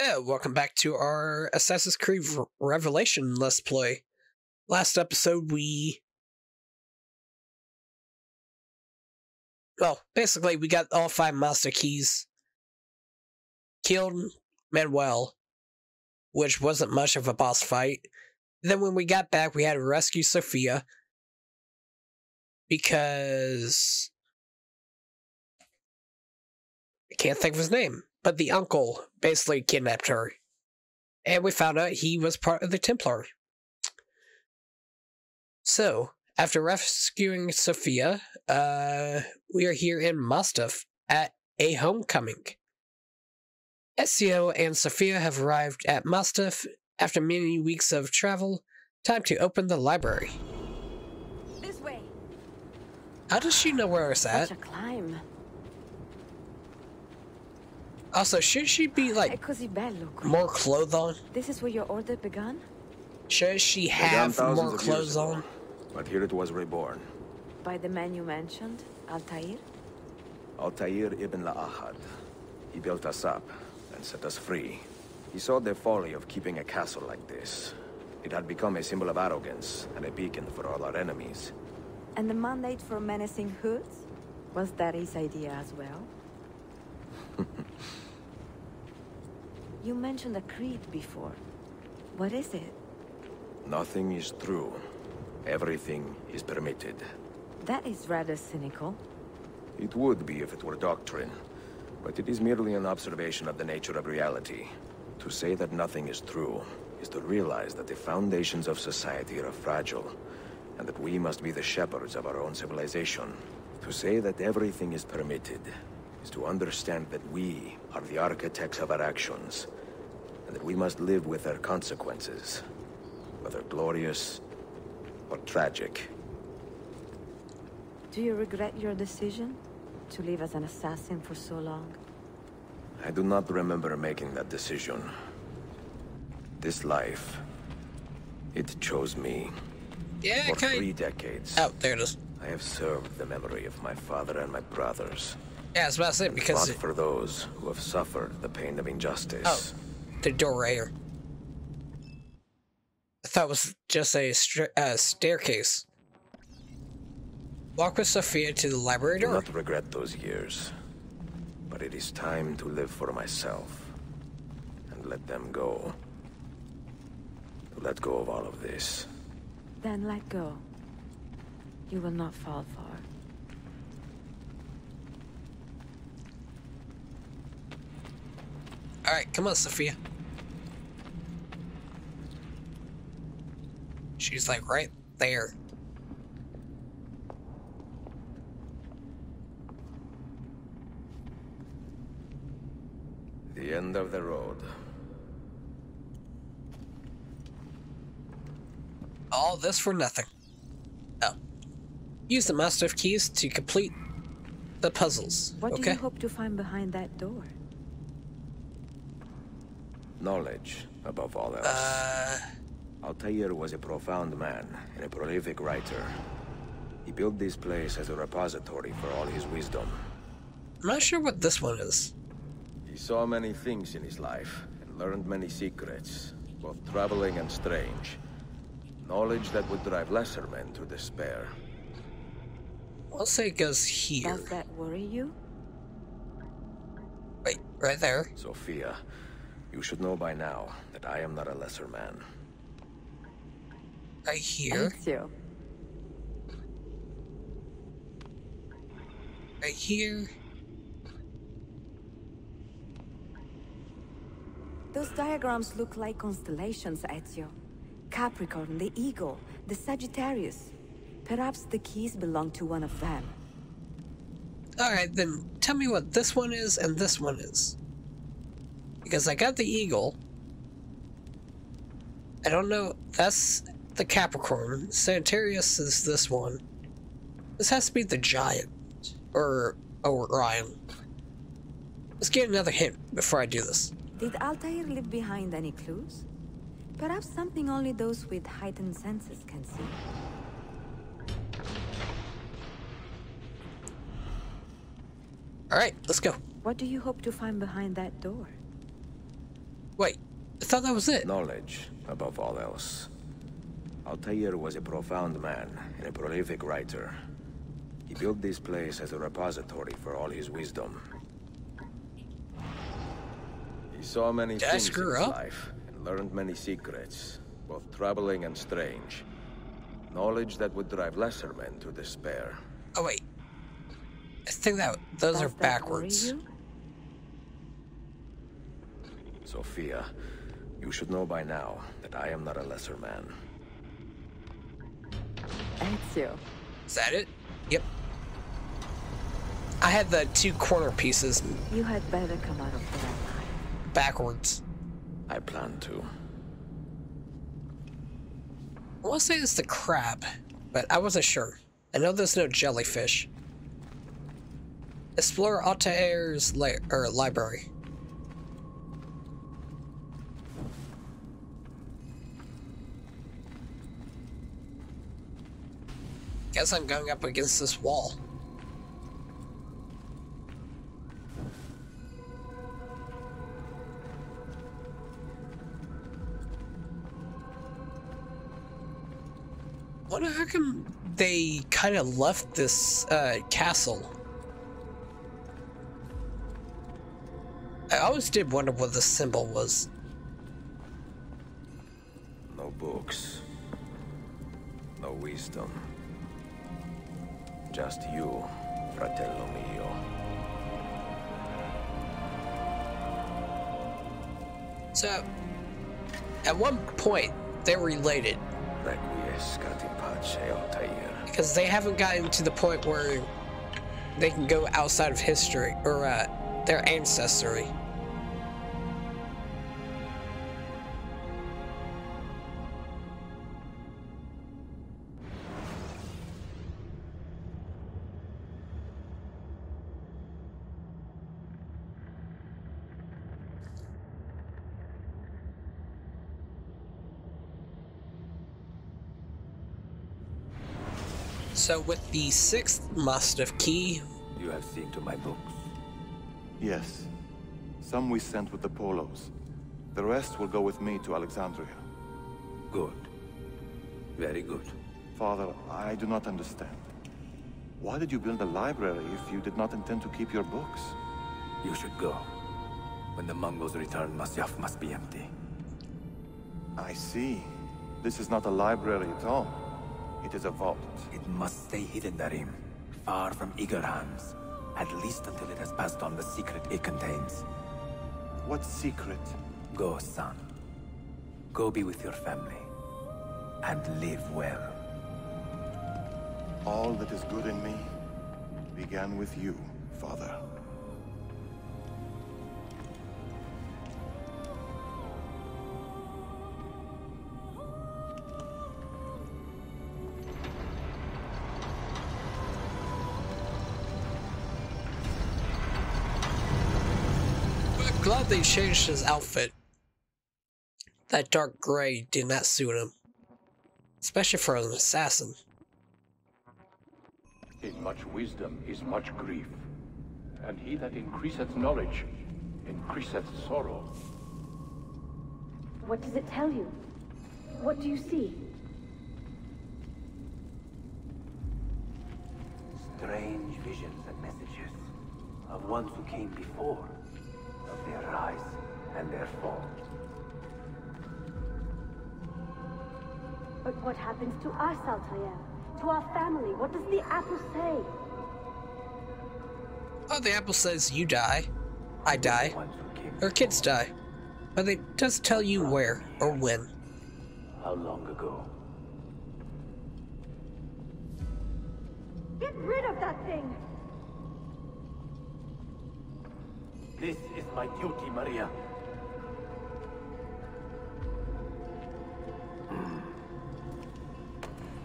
Welcome back to our Assassin's Creed Revelation Let's Play. Last episode basically we got all 5 master keys, killed Manuel, which wasn't much of a boss fight. Then when we got back, we had to rescue Sophia, because I can't think of his name, but the uncle basically kidnapped her. And we found out he was part of the Templar. So, after rescuing Sophia, we are here in Mostaf at a homecoming. Ezio and Sophia have arrived at Mostaf after many weeks of travel. Time to open the library. This way. How does she know where it's at? Such a climb. Also, should she be È così bello qui. more clothes on? This is where your order began? Should she have more clothes on? But here it was reborn. By the man you mentioned, Altair? Altair ibn La'ahad. He built us up and set us free. He saw the folly of keeping a castle like this. It had become a symbol of arrogance and a beacon for all our enemies. And the mandate for menacing hoods? Was that his idea as well? You mentioned a creed before. What is it? Nothing is true. Everything is permitted. That is rather cynical. It would be if it were doctrine, but it is merely an observation of the nature of reality. To say that nothing is true is to realize that the foundations of society are fragile, and that we must be the shepherds of our own civilization. To say that everything is permitted is to understand that we are the architects of our actions, and that we must live with their consequences, whether glorious or tragic. Do you regret your decision to live as an assassin for so long? I do not remember making that decision. This life, it chose me. Yeah, For 3 decades, Oh, there it is. I have served the memory of my father and my brothers. Yeah, I was about to say, because Fought for those who have suffered the pain of injustice. Oh, the door right here. I thought it was just a staircase. Walk with Sophia to the library I do door. not regret those years, but it is time to live for myself and let them go. To let go of all of this. Then let go. You will not fall far. Alright, come on, Sophia. She's like right there. The end of the road. All this for nothing. Oh. Use the master of keys to complete the puzzles. What do Okay? you hope to find behind that door? Knowledge, above all else. Altair was a profound man and a prolific writer. He built this place as a repository for all his wisdom. I'm not sure what this one is. He saw many things in his life and learned many secrets, both troubling and strange. Knowledge that would drive lesser men to despair. I'll say it goes here. Does that worry you? Wait, right there. Sophia, you should know by now that I am not a lesser man. Right here. Ezio. Right here. Those diagrams look like constellations, Ezio. Capricorn, the Eagle, the Sagittarius. Perhaps the keys belong to one of them. Alright, then tell me what this one is and this one is. Because I got the Eagle. I don't know. That's the Capricorn. Sagittarius is this one. This has to be the Giant. Or Orion. Let's get another hint before I do this. Did Altair leave behind any clues? Perhaps something only those with heightened senses can see. Alright, let's go. What do you hope to find behind that door? Wait, I thought that was it. Knowledge, above all else. Altair was a profound man and a prolific writer. He built this place as a repository for all his wisdom. He saw many things in his life and learned many secrets, both troubling and strange. Knowledge that would drive lesser men to despair. Oh wait, I think that those are backwards. Sophia, you should know by now that I am not a lesser man. Ezio. Is that it? Yep. I had the two corner pieces. You had better come out of that alive. Backwards. I plan to. I want to say it's the crab, but I wasn't sure. I know there's no jellyfish. Explore Altair's library. Guess I'm going up against this wall. Wonder how come they kind of left this castle. I always did wonder what the symbol was. No books. No wisdom. Just you, fratello mio. So, at one point, they're related. Requiescat in pace, Altair. Because they haven't gotten to the point where they can go outside of history, or their ancestry. So with the 6th Mastiff key... You have seen to my books? Yes. Some we sent with the Polos. The rest will go with me to Alexandria. Good. Very good. Father, I do not understand. Why did you build a library if you did not intend to keep your books? You should go. When the Mongols return, Masyaf must be empty. I see. This is not a library at all. It is a vault. It must stay hidden, Darim. Far from eager hands. At least until it has passed on the secret it contains. What secret? Go, son. Go be with your family. And live well. All that is good in me began with you, Father. Glad they changed his outfit. That dark gray did not suit him. Especially for an assassin. In much wisdom is much grief, and he that increaseth knowledge increaseth sorrow. What does it tell you? What do you see? Strange visions and messages of ones who came before. Of their rise and their fall. But what happens to us, Altair? To our family? What does the apple say? Oh, the apple says you die. I die. Or kids die. But it does tell you where or when. How long ago? Get rid of that thing! This is my duty, Maria.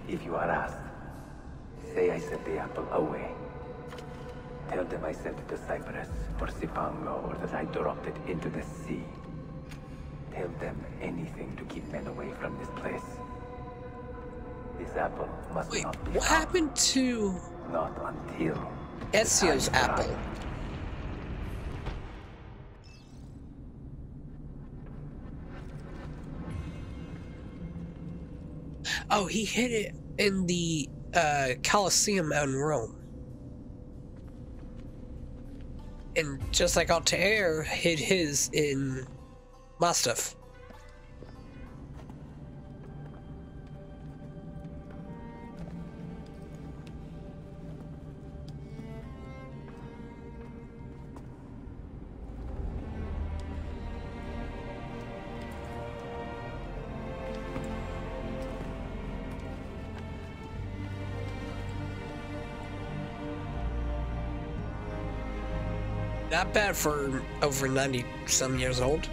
If you are asked, say I sent the apple away. Tell them I sent it to Cyprus or Cipango, or that I dropped it into the sea. Tell them anything to keep men away from this place. This apple must not be what found. happened to Not until Ezio's apple? Oh, he hid it in the Colosseum in Rome. And just like Altair hid his in Mastaf. Not bad for over 90-some years old.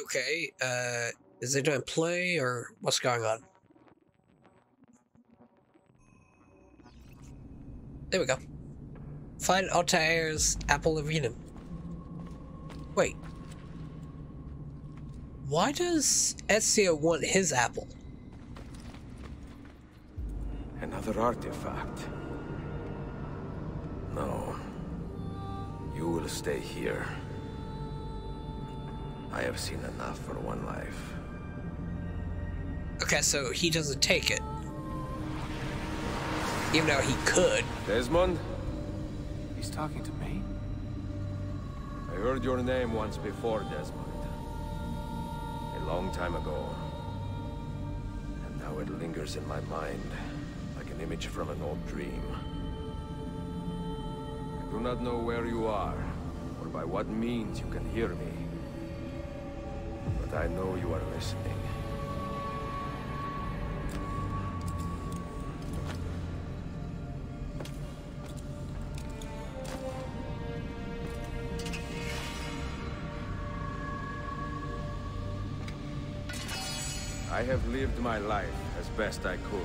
Okay, is it doing play or what's going on? There we go. Find Altair's Apple of Eden. Wait. Why does Ezio want his apple? Another artifact. No. You will stay here. I have seen enough for one life. Okay, so he doesn't take it. Even though he could. Desmond? He's talking to me? I heard your name once before, Desmond. A long time ago. And now it lingers in my mind, like an image from an old dream. I do not know where you are, or by what means you can hear me. But I know you are listening. I have lived my life as best I could,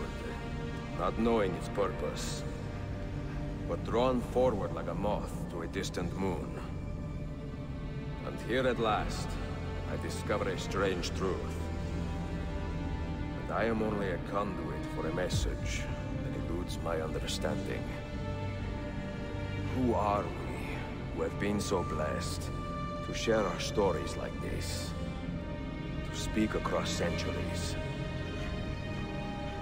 not knowing its purpose, but drawn forward like a moth to a distant moon. And here at last, I discover a strange truth. And I am only a conduit for a message that eludes my understanding. Who are we, who have been so blessed, to share our stories like this? To speak across centuries?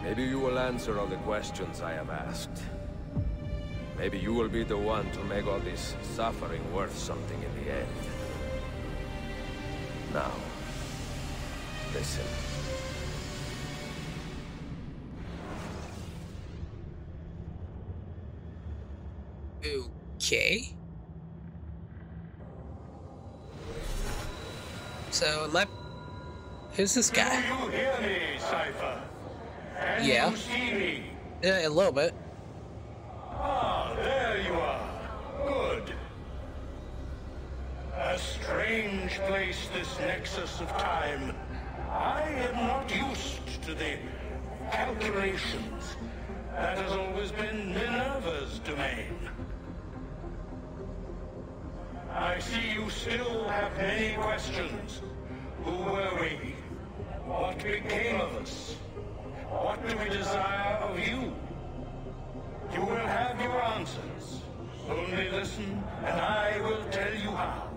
Maybe you will answer all the questions I have asked. Maybe you will be the one to make all this suffering worth something in the end. Now, listen. Okay. So, who's this guy? Do you hear me, Cypher? Can Yeah. you see me? Yeah, a little bit. Ah, there you are. Good. A strange place, this nexus of time. I am not used to the calculations. That has always been Minerva's domain. I see you still have many questions. Who were we? What became of us? What do we desire of you? You will have your answers. Only listen, and I will tell you how.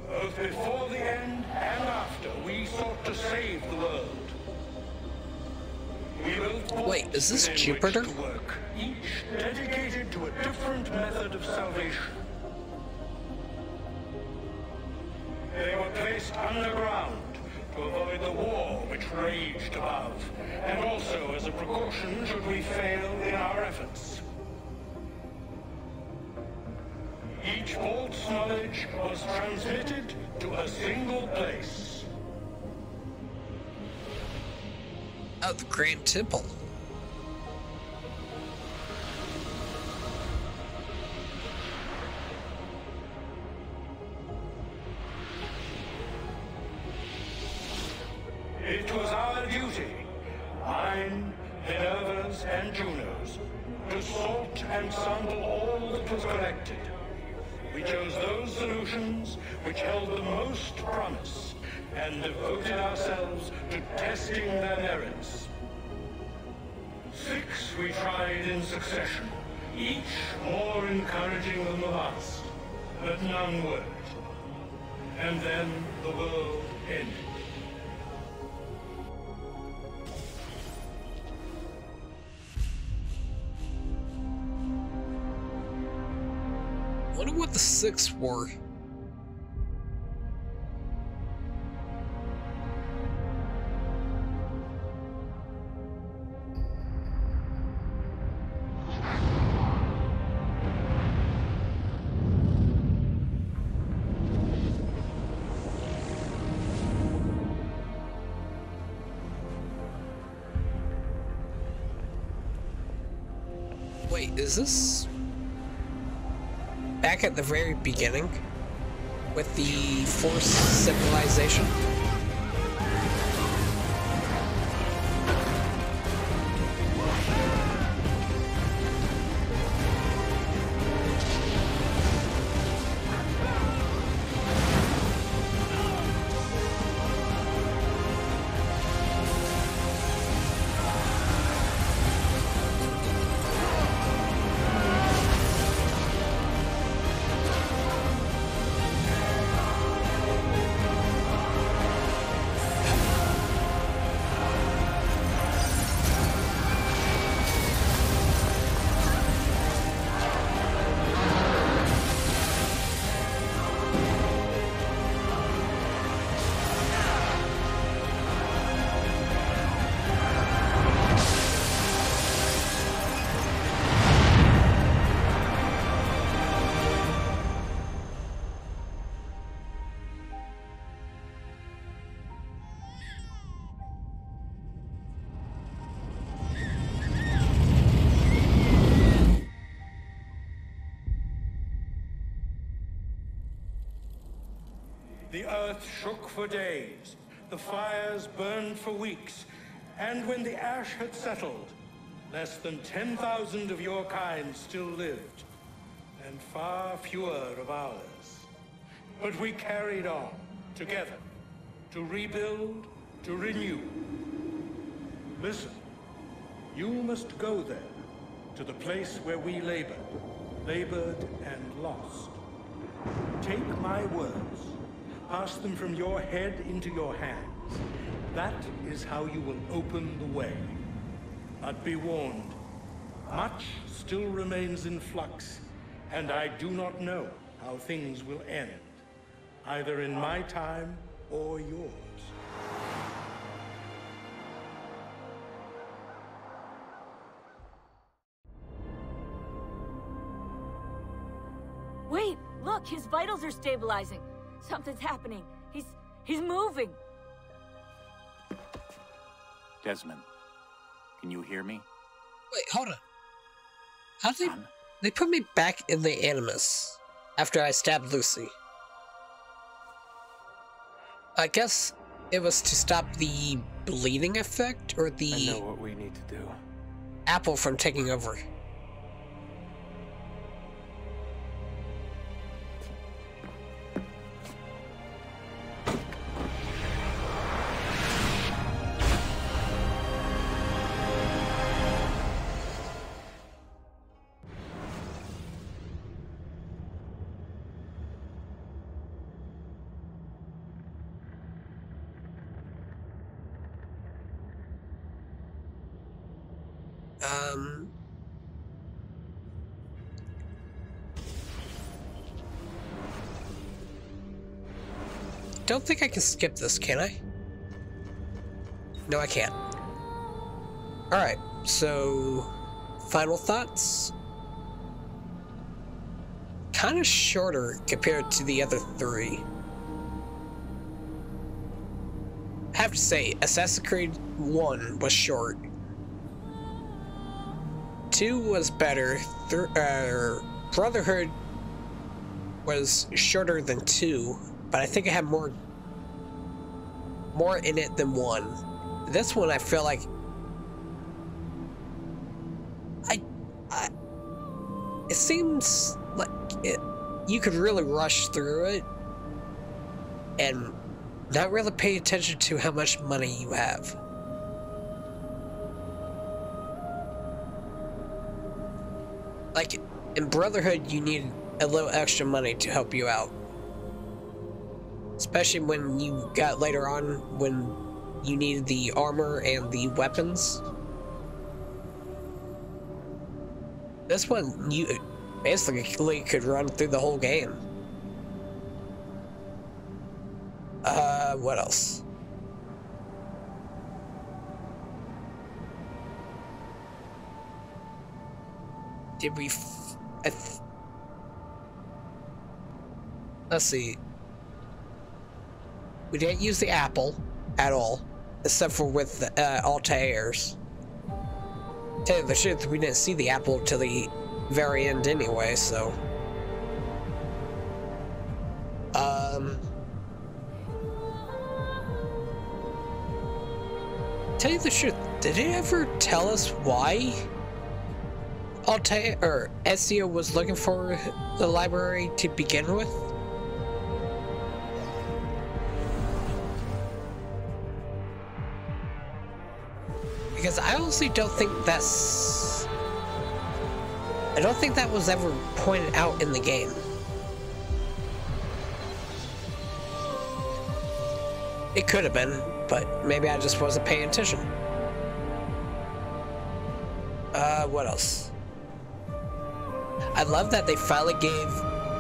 Both before the end and after, we sought to save the world. We built Wait, is this forts in Jupiter? which to work, each dedicated to a different method of salvation. They were placed placed underground to avoid the war which raged above, and also as a precaution should we fail in our efforts. Each vault's knowledge was transmitted to a single place. Oh, the Grand Temple. It was our duty, mine, Minerva's, and Juno's, to sort and sample all that was collected. We chose those solutions which held the most promise, and devoted ourselves to testing their merits. 6 we tried in succession, each more encouraging than the last, but none worked. And then the world ended. I wonder what the 6 were. Wait, is this back at the very beginning with the Force civilization? The earth shook for days, the fires burned for weeks, and when the ash had settled, less than 10,000 of your kind still lived, and far fewer of ours. But we carried on, together, to rebuild, to renew. Listen, you must go there, to the place where we labored and lost. Take my words. Pass them from your head into your hands. That is how you will open the way. But be warned, much still remains in flux, and I do not know how things will end, either in my time or yours. Wait, look, his vitals are stabilizing. Something's happening. He's moving. Desmond, can you hear me? Wait, hold on. How did they put me back in the Animus after I stabbed Lucy? I guess it was to stop the bleeding effect, or the I know what we need to do. apple from taking over. don't think I can skip this, can I? No, I can't. Alright, so... final thoughts? Kind of shorter compared to the other three. I have to say, Assassin's Creed 1 was short. 2 was better. Brotherhood was shorter than 2, but I think it had more in it than 1. This one I feel like it seems like you could really rush through it and not really pay attention to how much money you have. Like, in Brotherhood, you need a little extra money to help you out. Especially when you got later on, when you needed the armor and the weapons. This one, you basically could run through the whole game. What else? Did we... let's see. We didn't use the apple at all, except for with the Altairs. Tell you the truth, we didn't see the apple till the very end anyway, so... Tell you the truth, did it ever tell us why Altair or Ezio was looking for the library to begin with? Because I honestly don't think that's... I don't think that was ever pointed out in the game. It could have been, but maybe I just wasn't paying attention. What else? I love that they finally gave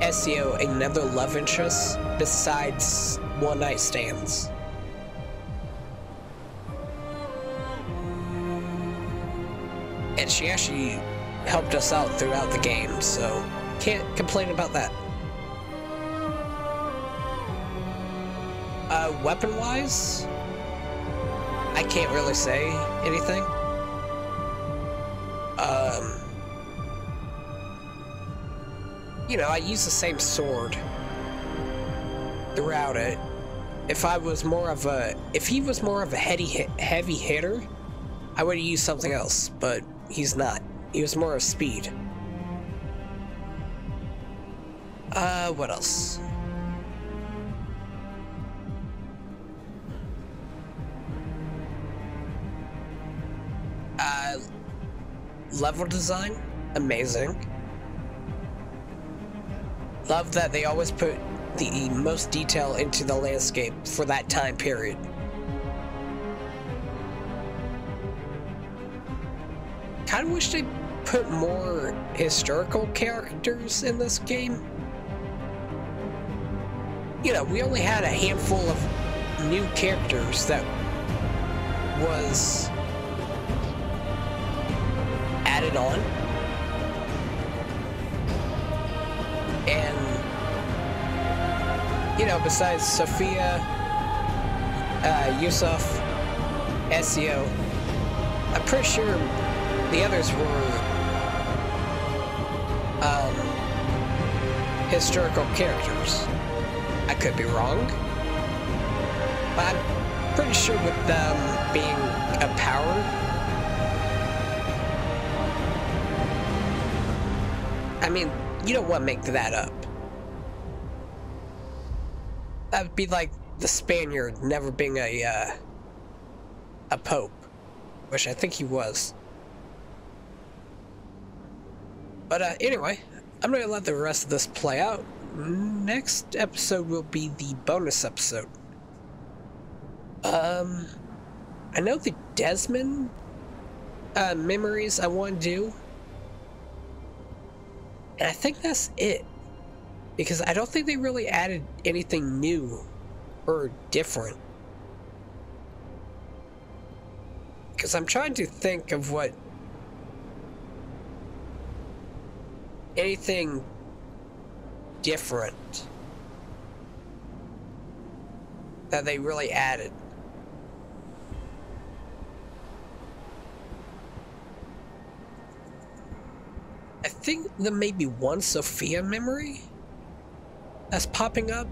Ezio another love interest besides one-night stands. And she actually helped us out throughout the game, so can't complain about that. Weapon-wise, I can't really say anything. You know, I use the same sword throughout it. If he was more of a heavy hitter, I would have used something else, but he's not. He was more of speed. What else? Level design, amazing. Love that they always put the most detail into the landscape for that time period. Kind of wish they put more historical characters in this game. You know, we only had a handful of new characters that was added on. And, you know, besides Sophia, Yusuf, Ezio, I'm pretty sure the others were historical characters. I could be wrong, but I'm pretty sure with them being a power, I mean, you don't want to make that up. That would be like the Spaniard never being a pope, which I think he was. But anyway, I'm going to let the rest of this play out. Next episode will be the bonus episode. I know the Desmond memories I want to do. And I think that's it. Because I don't think they really added anything new or different. Because I'm trying to think of what anything different that they really added. I think there may be one Sophia memory that's popping up,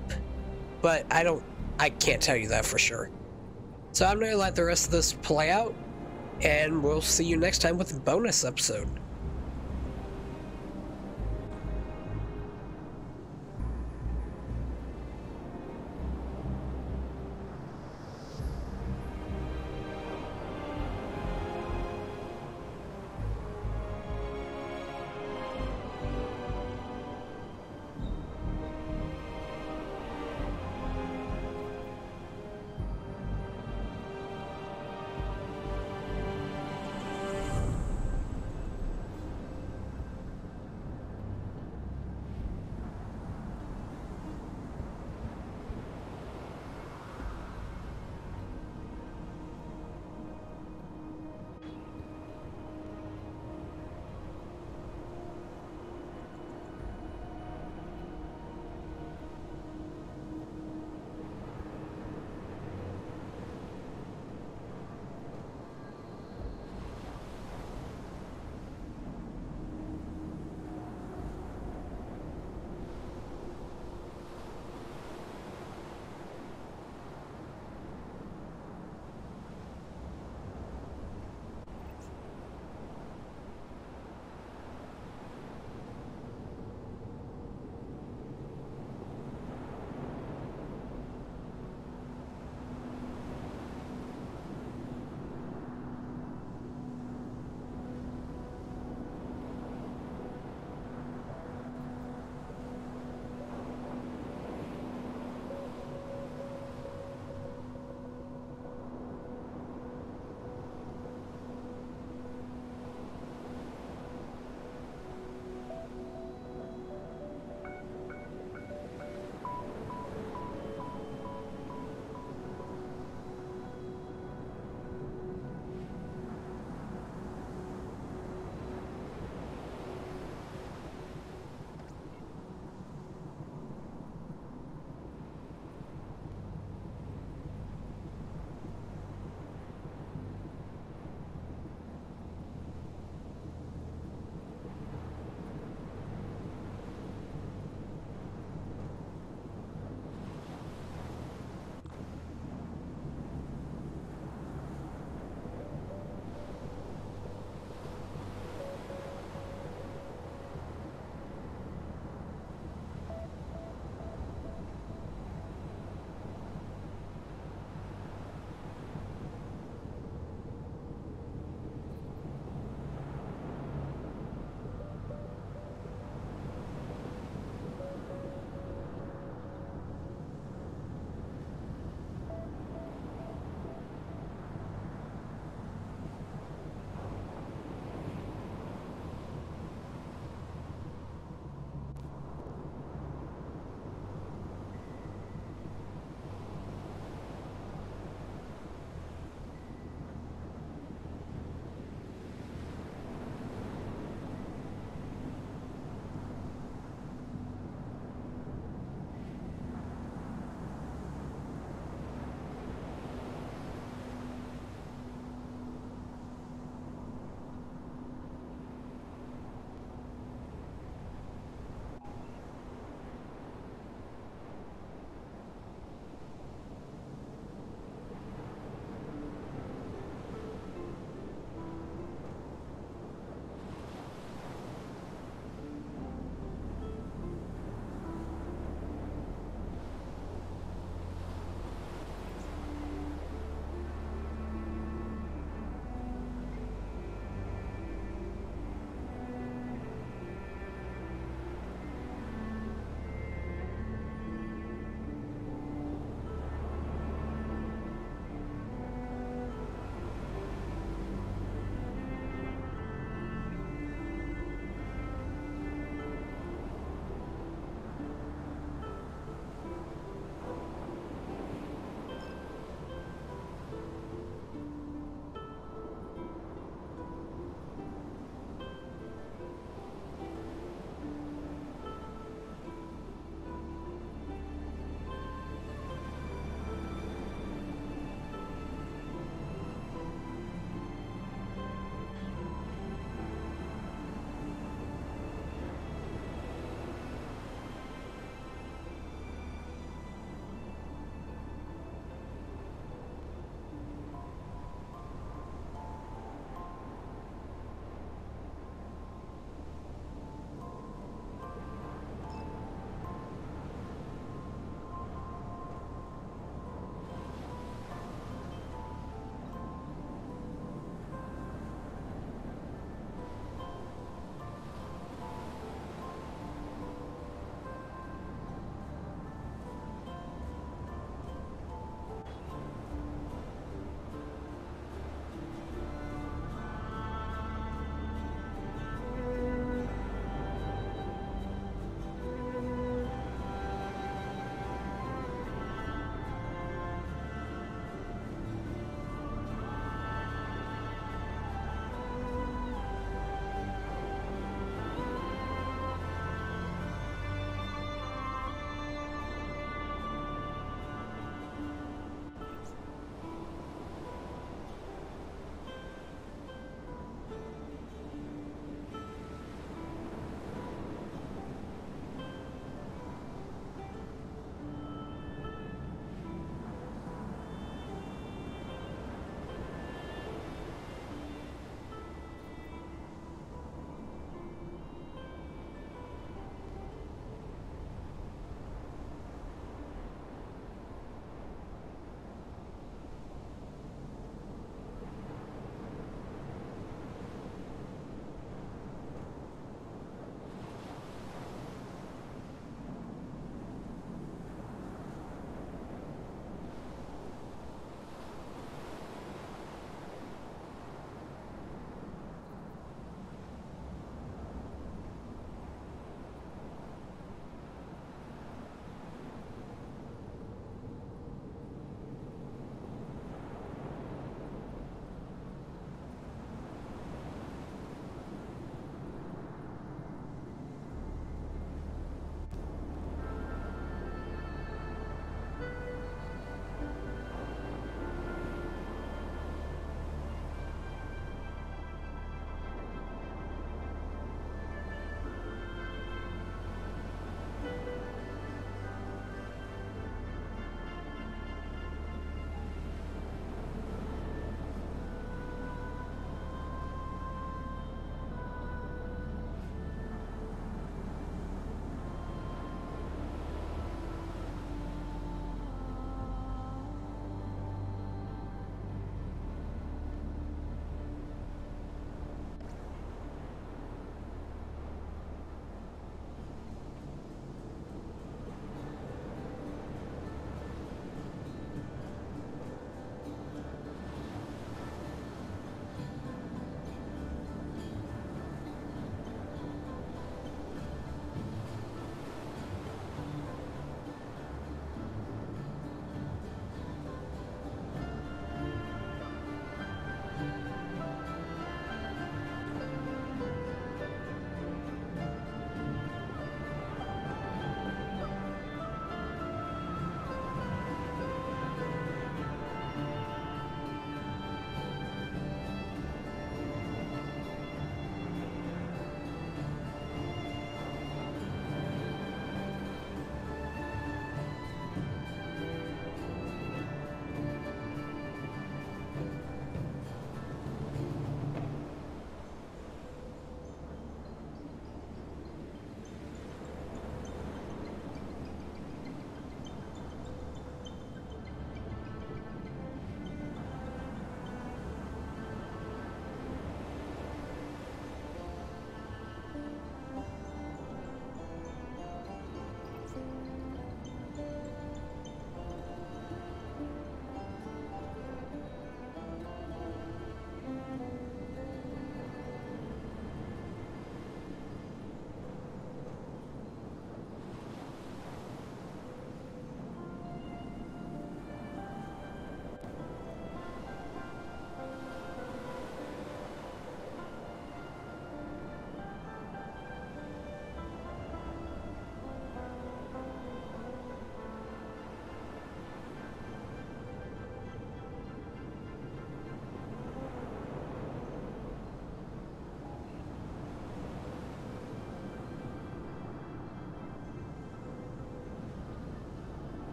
but I can't tell you that for sure. So I'm gonna let the rest of this play out, and we'll see you next time with a bonus episode.